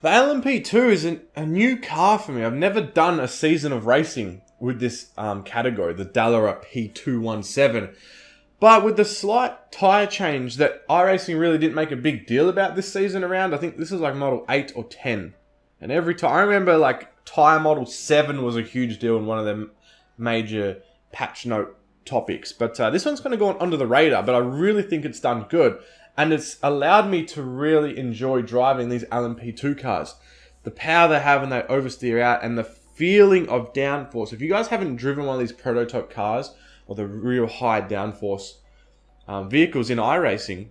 The LMP2 is a new car for me. I've never done a season of racing with this category, the Dallara P217. But with the slight tyre change that iRacing really didn't make a big deal about this season around, I think this is like model 8 or 10. And every time, I remember like tyre model 7 was a huge deal in one of them major patch note topics. But this one's going to go on under the radar, but I really think it's done good. And it's allowed me to really enjoy driving these LMP2 cars. The power they have when they oversteer out and the feeling of downforce. If you guys haven't driven one of these prototype cars or the real high downforce vehicles in iRacing,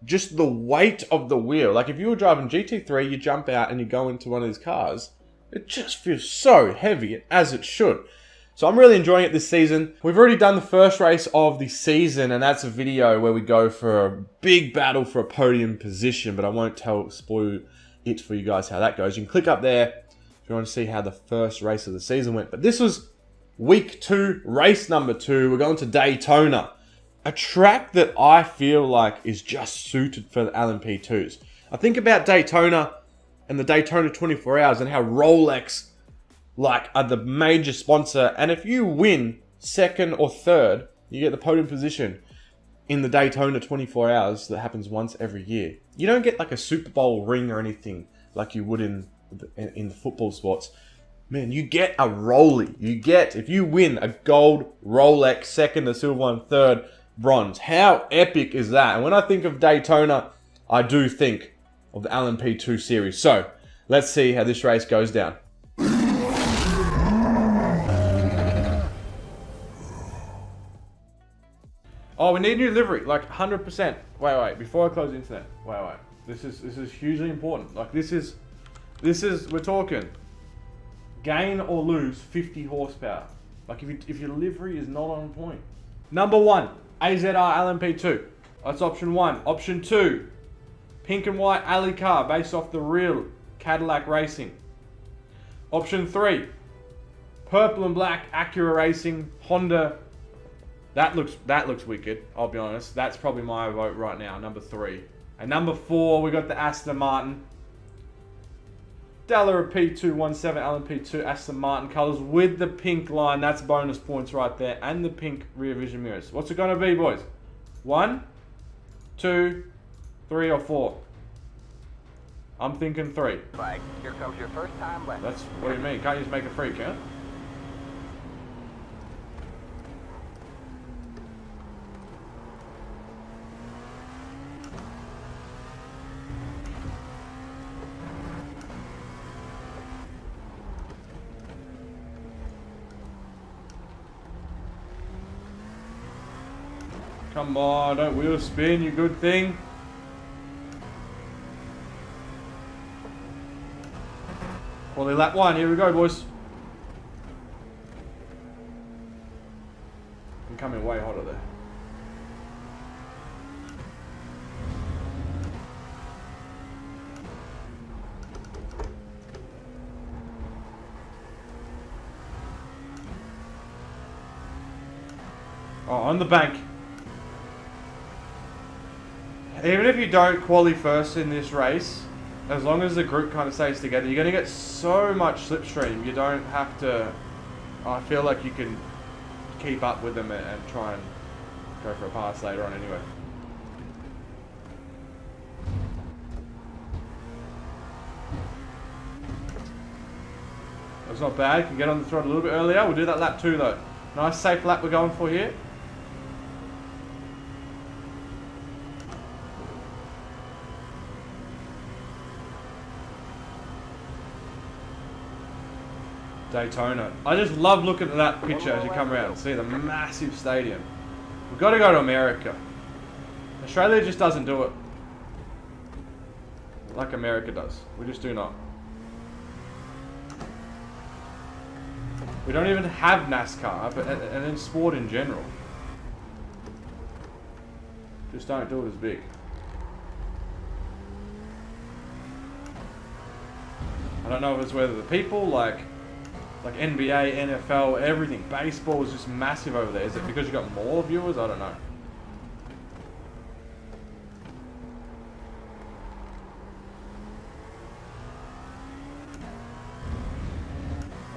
just the weight of the wheel. Like if you were driving GT3, you jump out and you go into one of these cars, it just feels so heavy, as it should. So I'm really enjoying it this season. We've already done the first race of the season, and that's a video where we go for a big battle for a podium position, but I won't spoil it for you guys how that goes. You can click up there if you want to see how the first race of the season went. But this was week 2, race number 2. We're going to Daytona, a track that I feel like is just suited for the LMP2s. I think about Daytona and the Daytona 24 Hours and how Rolex are the major sponsor, and if you win 2nd or 3rd, you get the podium position in the Daytona 24 Hours that happens once every year. You don't get like a Super Bowl ring or anything like you would in the football sports. Man, you get a Rollie. You get, if you win, a gold Rolex, 2nd, a silver one, 3rd, bronze. How epic is that? And when I think of Daytona, I do think of the LMP2 series. So, let's see how this race goes down. Oh, we need new livery, like 100%. Wait, before I close the internet. Wait. This is hugely important. Like this is, we're talking gain or lose 50 horsepower. Like if your livery is not on point. Number 1, AZR LMP2. That's option 1. Option 2, pink and white alley car based off the real Cadillac Racing. Option 3, purple and black Acura Racing Honda. That looks wicked, I'll be honest. That's probably my vote right now, number 3. And number 4, we got the Aston Martin. Dallara P217 LMP2 Aston Martin colours with the pink line. That's bonus points right there. And the pink rear vision mirrors. What's it going to be, boys? 1, 2, 3 or 4? I'm thinking 3. Flag. Here comes your first time left. That's, what do you mean? Can't you just make a free count? Come on, don't wheel spin, you good thing. Quality lap 1, here we go, boys. I'm coming way hotter there. Oh, on the bank. Even if you don't quali first in this race, as long as the group kind of stays together, you're going to get so much slipstream. You don't have to. I feel like you can keep up with them and try and go for a pass later on anyway. That's not bad. Can get on the throttle a little bit earlier. We'll do that lap 2 though. Nice safe lap we're going for here. Daytona. I just love looking at that picture as you come around and see the massive stadium. We've got to go to America. Australia just doesn't do it like America does. We just do not. We don't even have NASCAR, and in sport in general. Just don't do it as big. I don't know if it's whether the people like NBA, NFL, everything. Baseball is just massive over there. Is it because you got more viewers? I don't know.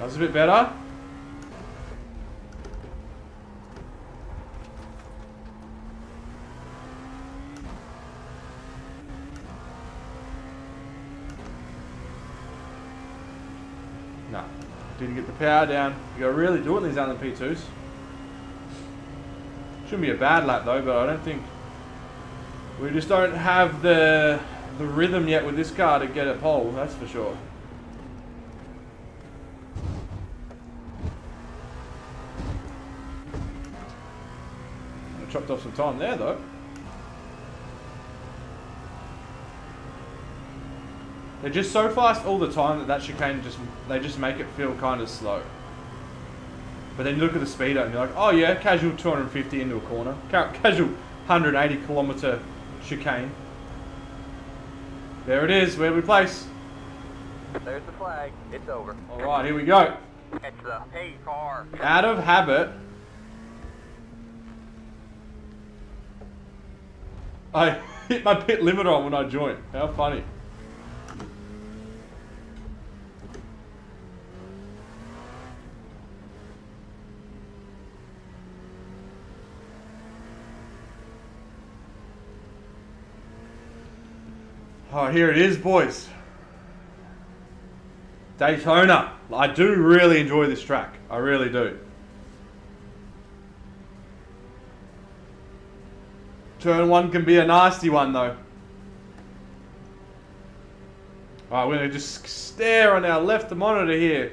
That's a bit better. No, didn't get the power down. You gotta really do it in these LMP2s. Shouldn't be a bad lap though, but I don't think we just don't have the rhythm yet with this car to get a pole. That's for sure. I chopped off some time there though. They're just so fast all the time that chicane they just make it feel kind of slow. But then you look at the speedo and you're like, oh yeah, casual 250 into a corner, casual 180 kilometer chicane. There it is. Where do we place? There's the flag. It's over. All right, here we go. It's the pace car. Out of habit, I hit my pit limiter on when I joined. How funny. Oh, here it is, boys. Daytona. I do really enjoy this track. I really do. Turn 1 can be a nasty one, though. Alright, we're going to just stare on our left monitor here.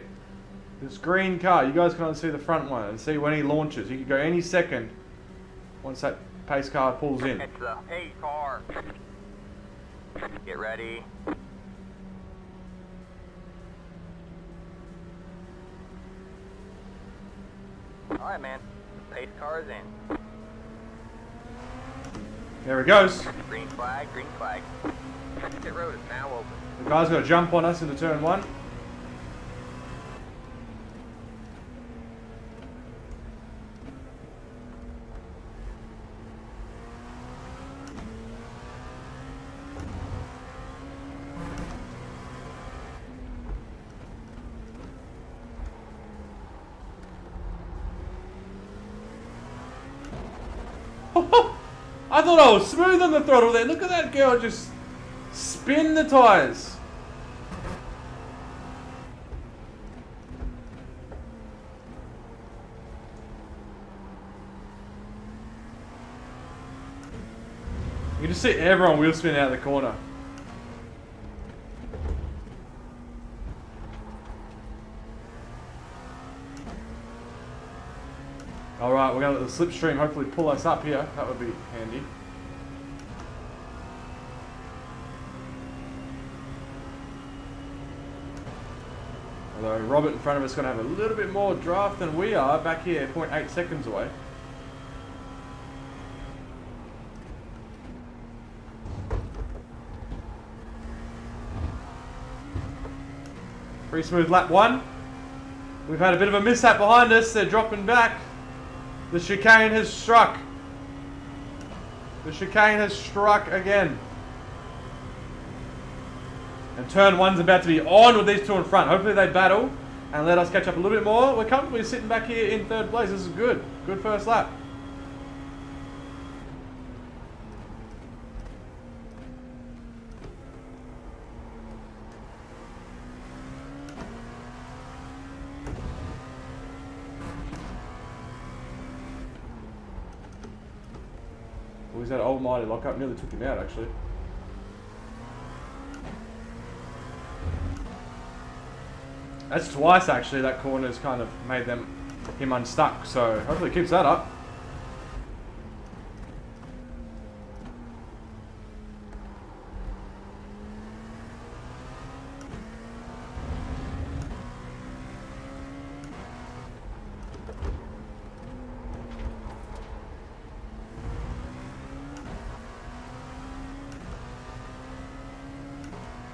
This green car. You guys can't see the front one and see when he launches. He could go any second once that pace car pulls in. It's the pace car. Get ready. Alright, man. The pace car is in. There he goes. Green flag, green flag. Pit road is now open. The guy's got to jump on us into turn 1. I thought I was smooth on the throttle there. Look at that girl just spin the tyres. You can just see everyone wheel spin out of the corner. Alright, we're going to let the slipstream hopefully pull us up here. That would be handy. Although Robert in front of us is going to have a little bit more draft than we are back here, 0.8 seconds away. Pretty smooth lap 1. We've had a bit of a mishap behind us. They're dropping back. The chicane has struck. The chicane has struck again. And turn 1's about to be on with these two in front. Hopefully they battle and let us catch up a little bit more. We're comfortably sitting back here in 3rd place. This is good. Good first lap. Was that almighty lockup? Nearly took him out, actually. That's twice, actually. That corner's kind of made him unstuck. So hopefully he keeps that up.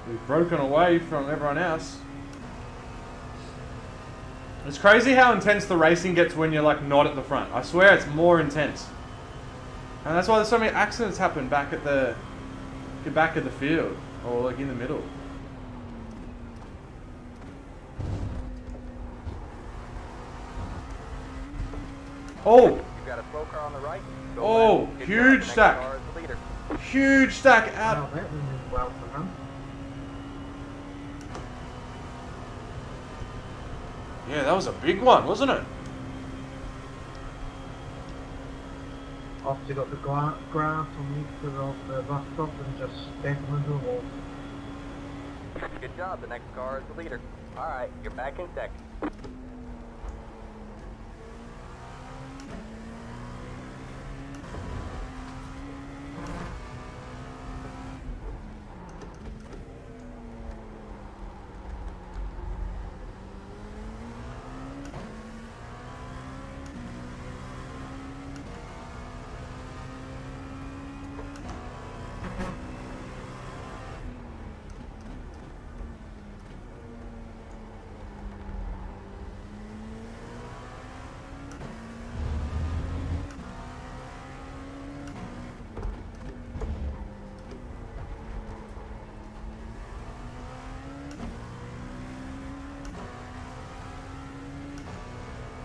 We've broken away from everyone else. It's crazy how intense the racing gets when you're like not at the front. I swear it's more intense. And that's why there's so many accidents happen back at the field or like in the middle. Oh, You've got a slow car on the right. Go oh, left. Good huge job. The next stack. car is the leader. Huge stack Wow, out. that one is well for him. Yeah, that was a big one, wasn't it? Obviously got the grass on each of the bus stop and just step them into the wall. Good job. The next car is the leader. All right, you're back in second.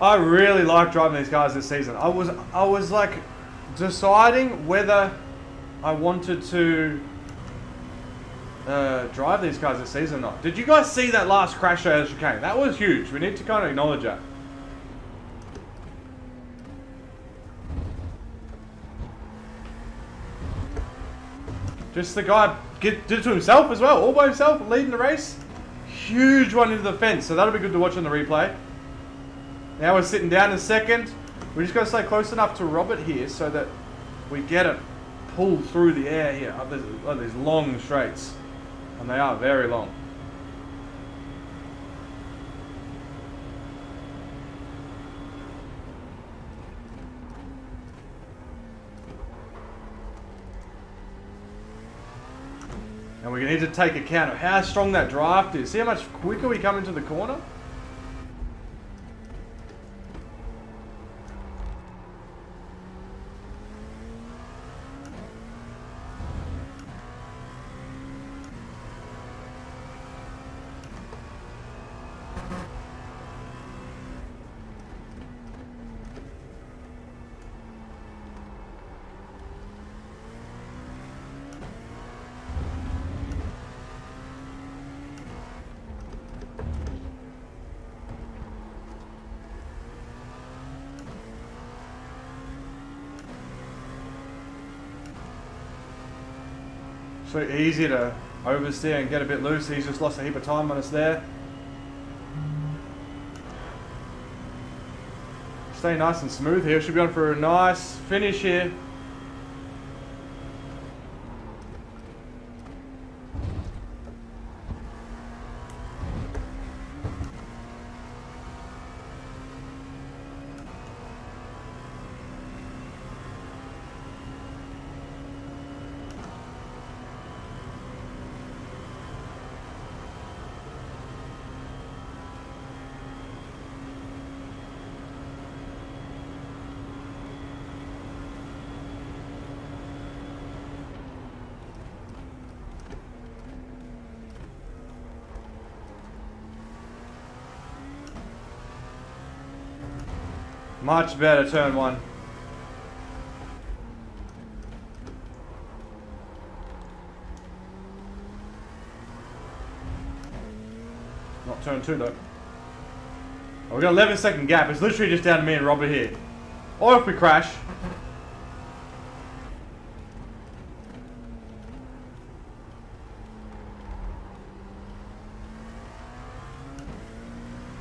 I really like driving these cars this season. I was like deciding whether I wanted to drive these cars this season or not. Did you guys see that last crash out of the chicane? That was huge. We need to kind of acknowledge that. Just the guy did it to himself as well, all by himself, leading the race. Huge one into the fence, so that'll be good to watch on the replay. Now we're sitting down in second. We just got to stay close enough to Robert here so that we get it pulled through the air here up these long straights. And they are very long. And we need to take account of how strong that draft is. See how much quicker we come into the corner? So easy to oversteer and get a bit loose. He's just lost a heap of time on us there. Stay nice and smooth here. Should be on for a nice finish here. Much better turn one. Not turn two though. Oh, we got 11-second gap. It's literally just down to me and Robert here. Or if we crash.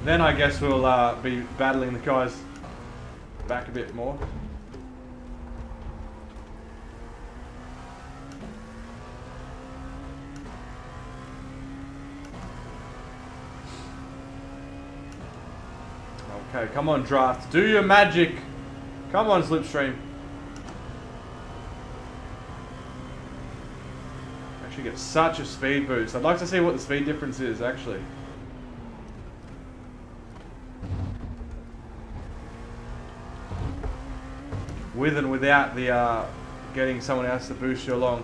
Then I guess we'll be battling the guys back a bit more. Okay, come on draft. Do your magic. Come on Slipstream. Actually get such a speed boost. I'd like to see what the speed difference is actually. With and without the getting someone else to boost you along.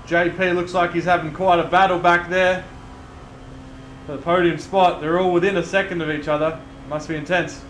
JP looks like he's having quite a battle back there for the podium spot. They're all within a second of each other. Must be intense.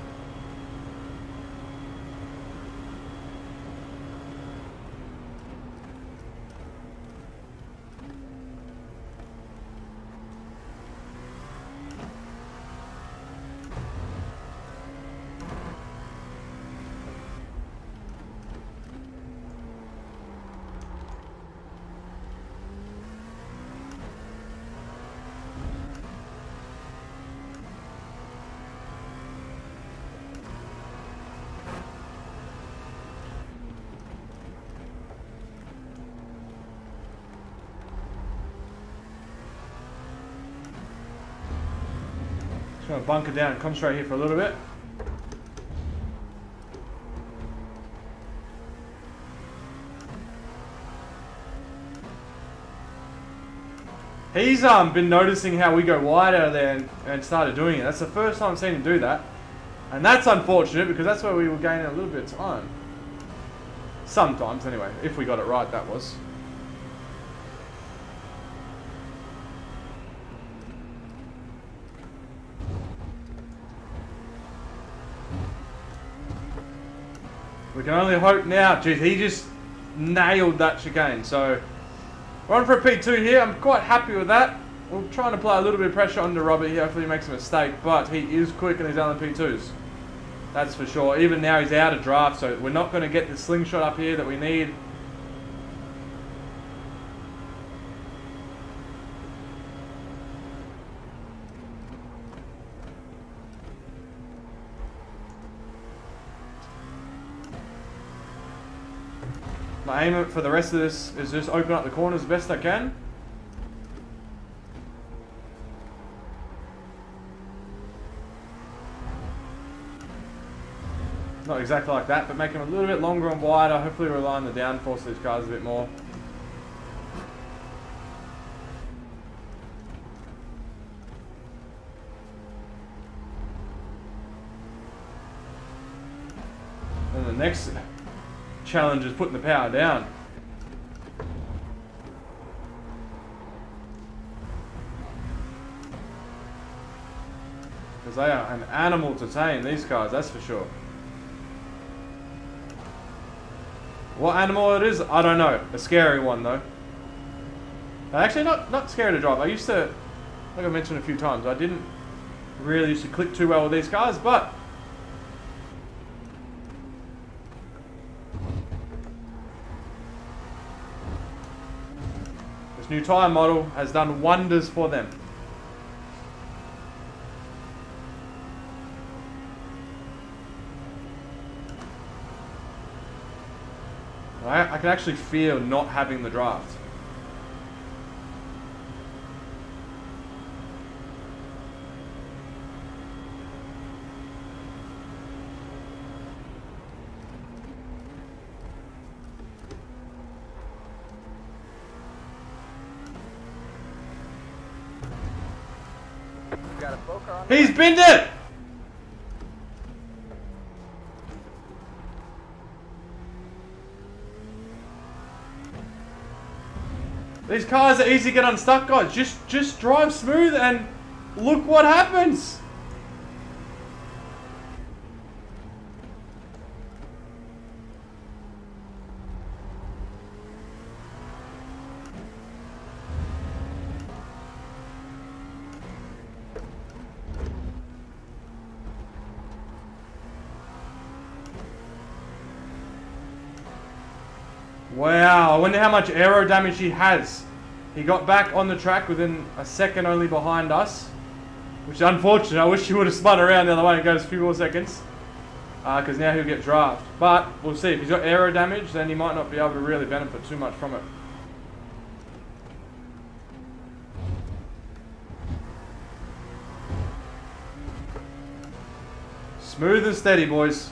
Just gonna bunker down and concentrate here for a little bit. He's been noticing how we go wide out of there and started doing it. That's the first time I've seen him do that. And that's unfortunate because that's where we were gaining a little bit of time. Sometimes anyway, if we got it right, that was. We can only hope now. Geez, he just nailed that chicane. So we're on for a P2 here. I'm quite happy with that. We're trying to apply a little bit of pressure onto Robert here. Hopefully he makes a mistake, but he is quick in his LMP2s. That's for sure. Even now he's out of draft, so we're not going to get the slingshot up here that we need. My aim for the rest of this is just open up the corners as best I can. Not exactly like that, but make them a little bit longer and wider. Hopefully rely on the downforce of these cars a bit more. And the next challenge is putting the power down. Because they are an animal to tame, these cars, that's for sure. What animal it is, I don't know. A scary one though. Actually not scary to drive. I used to, like I mentioned a few times, I didn't really used to click too well with these cars, but this new tyre model has done wonders for them. I can actually feel not having the draft. Got a poker on. He's binned it! These cars are easy to get unstuck, guys. Just drive smooth and look what happens. Wow, I wonder how much aero damage he has. He got back on the track within a second only behind us, which is unfortunate. I wish he would have spun around the other way and got us a few more seconds, because now he'll get drafted. But we'll see. If he's got aero damage, then he might not be able to really benefit too much from it. Smooth and steady, boys.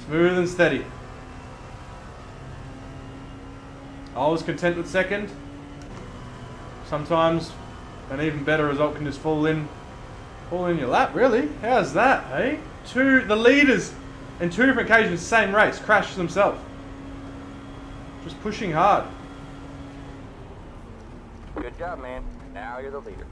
Smooth and steady. I was content with second. Sometimes an even better result can just fall in your lap, really. How's that, hey? The leaders in two different occasions, same race, crashed themselves. Just pushing hard. Good job, man. Now you're the leader.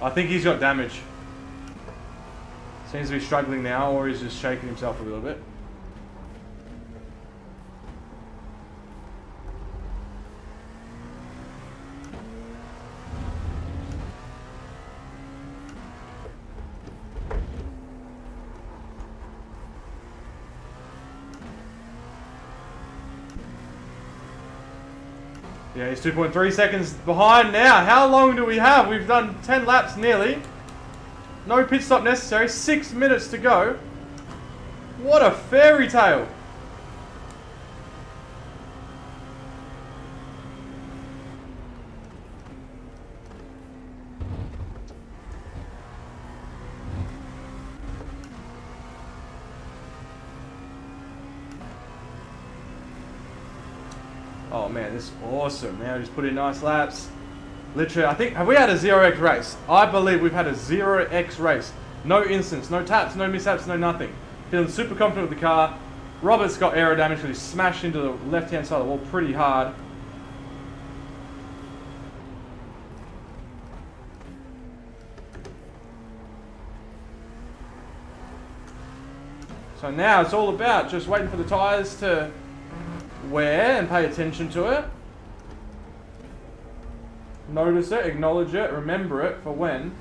I think he's got damage. Seems to be struggling now, or he's just shaking himself a little bit. Yeah, he's 2.3 seconds behind now. How long do we have? We've done 10 laps nearly. No pit stop necessary. 6 minutes to go. What a fairy tale. Oh man, this is awesome. Now just put in nice laps. Literally, I think, have we had a 0x race? I believe we've had a 0x race. No instance, no taps, no mishaps, no nothing. Feeling super confident with the car. Robert's got aero damage because he smashed into the left-hand side of the wall pretty hard. So now it's all about just waiting for the tyres to wear and pay attention to it. Notice it, acknowledge it, remember it for when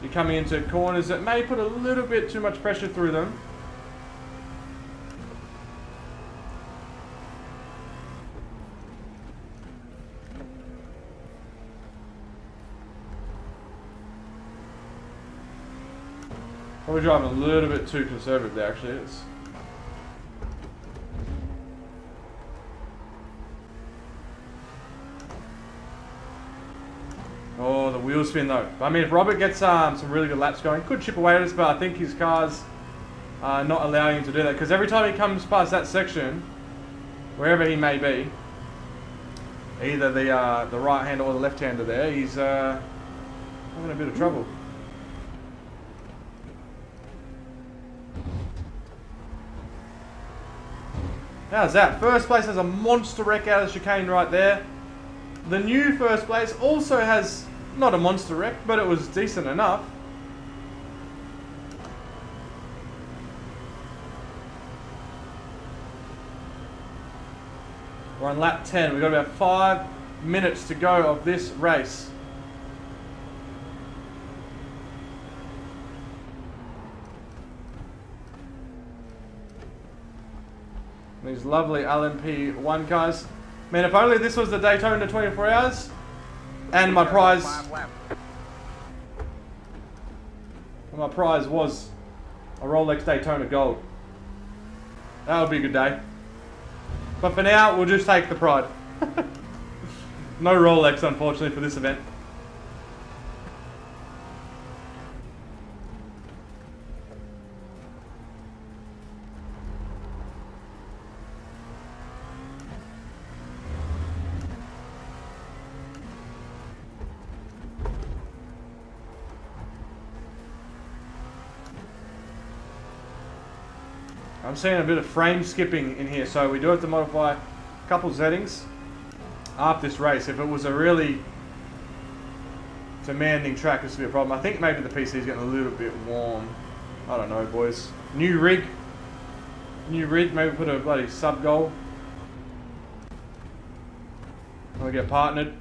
you're coming into corners that may put a little bit too much pressure through them. Probably driving a little bit too conservative there, actually. Oh, the wheel spin though. I mean, if Robert gets some really good laps going, could chip away at us, but I think his car's not allowing him to do that. Because every time he comes past that section, wherever he may be, either the right-hander or the left-hander there, he's having a bit of trouble. How's that? First place has a monster wreck out of the chicane right there. The new first place also has not a monster wreck, but it was decent enough. We're on lap 10. We've got about 5 minutes to go of this race. These lovely LMP1 cars. Man, if only this was the Daytona 24 hours and my prize was a Rolex Daytona Gold. That would be a good day. But for now, we'll just take the pride. No Rolex, unfortunately, for this event. I'm seeing a bit of frame skipping in here, so we do have to modify a couple settings after this race. If it was a really demanding track, this would be a problem. I think maybe the PC is getting a little bit warm. I don't know, boys. New rig, maybe put a bloody sub goal. When we get partnered,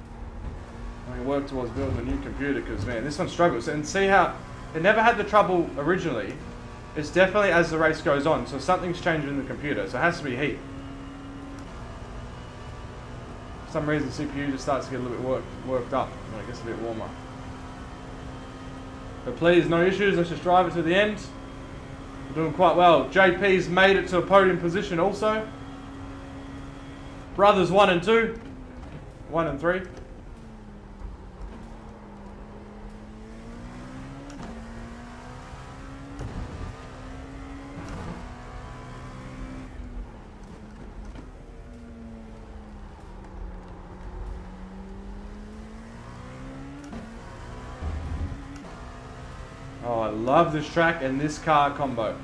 I can work towards building a new computer, because man, this one struggles. And see how it never had the trouble originally. It's definitely as the race goes on, so something's changed in the computer, so it has to be heat. For some reason, the CPU just starts to get a little bit worked up when it gets a bit warmer. But please, no issues, let's just drive it to the end. We're doing quite well. JP's made it to a podium position also. Brothers 1 and 2. 1 and 3. Oh, I love this track and this car combo.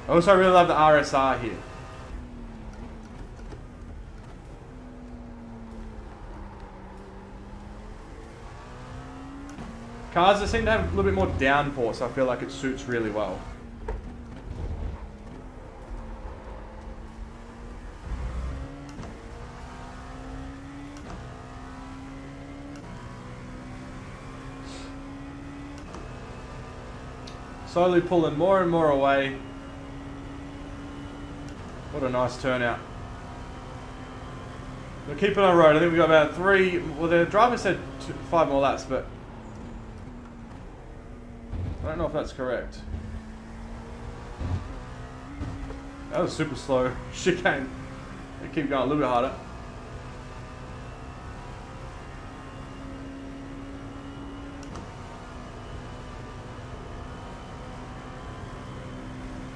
Also, I really love the RSR here. Cars that seem to have a little bit more downforce, I feel like it suits really well. Slowly pulling more and more away. What a nice turnout. We'll keep it on road. I think we've got about 3. Well, the driver said 5 more laps, but I don't know if that's correct. That was super slow. Chicane. They keep going a little bit harder.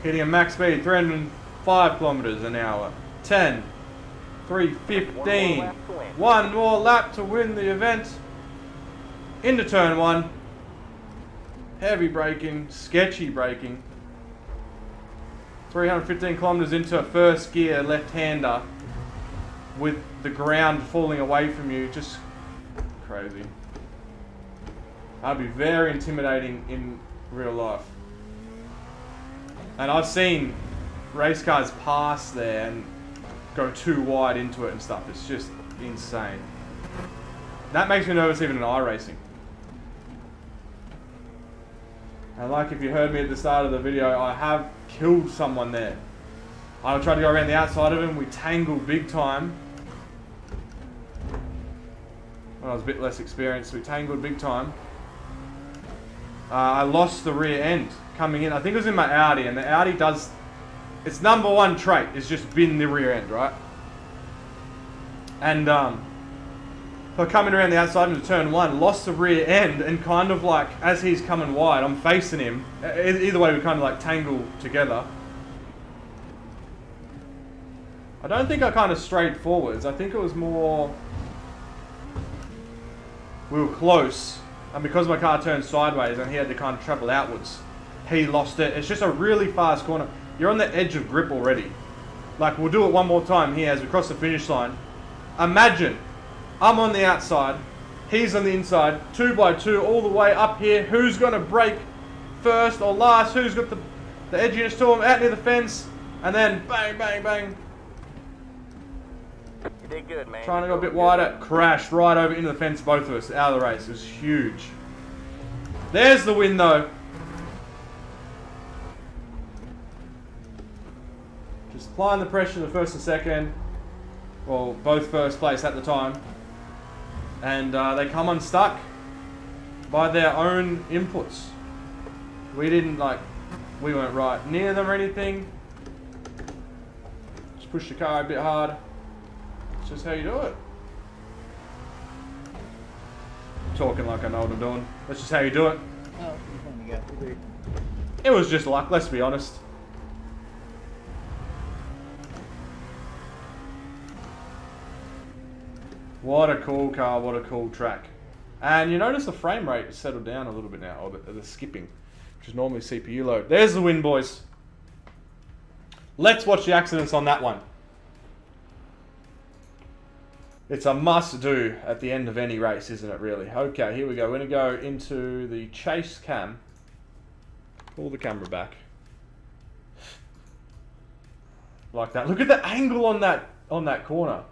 Hitting a max speed, 305 kilometers an hour. 10, 315. One more lap to win the event. Into turn 1. Heavy braking, sketchy braking. 315 kilometers into a first gear left-hander with the ground falling away from you. Just crazy. That'd be very intimidating in real life. And I've seen race cars pass there and go too wide into it and stuff. It's just insane. That makes me nervous even in iRacing. And like if you heard me at the start of the video, I have killed someone there. I tried to go around the outside of him. We tangled big time. When I was a bit less experienced, we tangled big time. I lost the rear end coming in. I think it was in my Audi, and the Audi does... Its #1 trait is just bin the rear end, right? And so coming around the outside into turn 1, lost the rear end, and kind of like, as he's coming wide, I'm facing him. Either way, we kind of like tangle together. I don't think I kind of strayed forwards. I think it was more... We were close, and because my car turned sideways and he had to kind of travel outwards, he lost it. It's just a really fast corner. You're on the edge of grip already. Like, we'll do it one more time here as we cross the finish line. Imagine, I'm on the outside, he's on the inside, 2x2 all the way up here. Who's going to brake first or last? Who's got the edginess to him? Out near the fence, and then bang, bang, bang. You did good, man. Trying to go a bit wider, crashed right over into the fence, both of us, out of the race. It was huge. There's the win, though. Just applying the pressure to the first and second. Well, both first place at the time. And they come unstuck by their own inputs. We weren't right near them or anything. Just push the car a bit hard. It's just how you do it. Talking like I know what I'm doing. That's just how you do it. Oh, you got to It was just luck, let's be honest. What a cool car, what a cool track. And you notice the frame rate has settled down a little bit now, or the skipping, which is normally CPU load. There's the win, boys. Let's watch the accidents on that one. It's a must-do at the end of any race, isn't it, really? Okay, here we go. We're going to go into the chase cam. Pull the camera back. Like that. Look at the angle on that corner.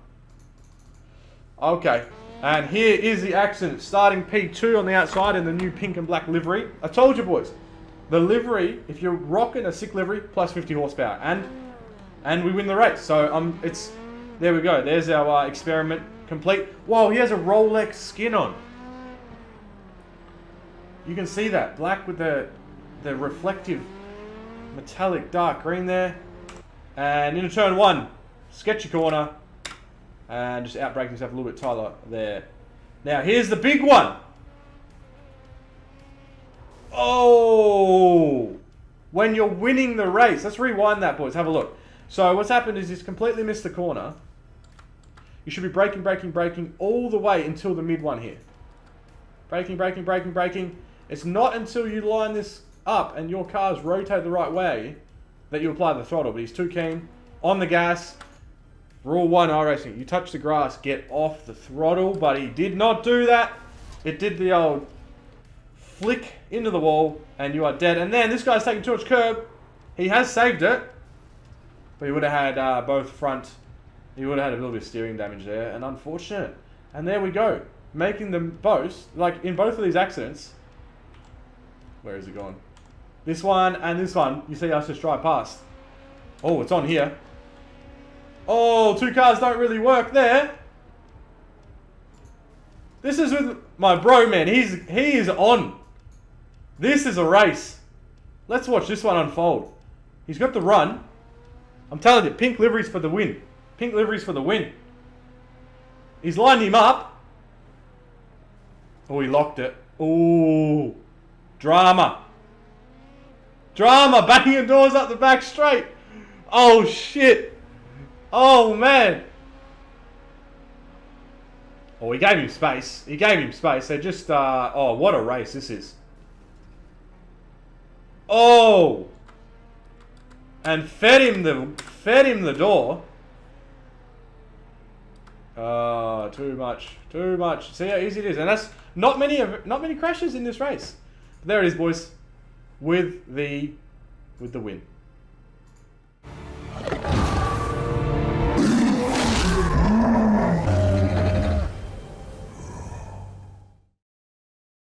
Okay, and here is the accident. Starting P2 on the outside in the new pink and black livery. I told you, boys. The livery, if you're rocking a sick livery, plus 50 horsepower. And we win the race. So there we go. There's our experiment complete. Whoa, he has a Rolex skin on. You can see that. Black with the reflective metallic dark green there. And into turn 1. Sketchy corner. And just outbraking himself a little bit tighter there. Now, here's the big one. Oh! When you're winning the race. Let's rewind that, boys. Have a look. So, what's happened is he's completely missed the corner. You should be braking all the way until the mid one here. Braking. It's not until you line this up and your car's rotated the right way that you apply the throttle. But he's too keen. On the gas. Rule 1 iRacing. You touch the grass, get off the throttle. But he did not do that. It did the old flick into the wall and you are dead. And then this guy's taking too much curb. He has saved it. But he would have had both front. He would have had a little bit of steering damage there. And unfortunate. And there we go. Making them both, like in both of these accidents. Where is it gone? This one and this one, you see us just drive past. Oh, it's on here. Oh, 2 cars don't really work there. This is with my bro, man. He is on. This is a race. Let's watch this one unfold. He's got the run. I'm telling you, pink liveries for the win. Pink liveries for the win. He's lined him up. Oh, he locked it. Oh, drama. Drama, banging doors up the back straight. Oh, shit. Oh, man. Oh, he gave him space. He gave him space. They just, oh, what a race this is. Oh. And fed him the door. Too much. Too much. See how easy it is. And that's not many crashes in this race. But there it is, boys. With the win.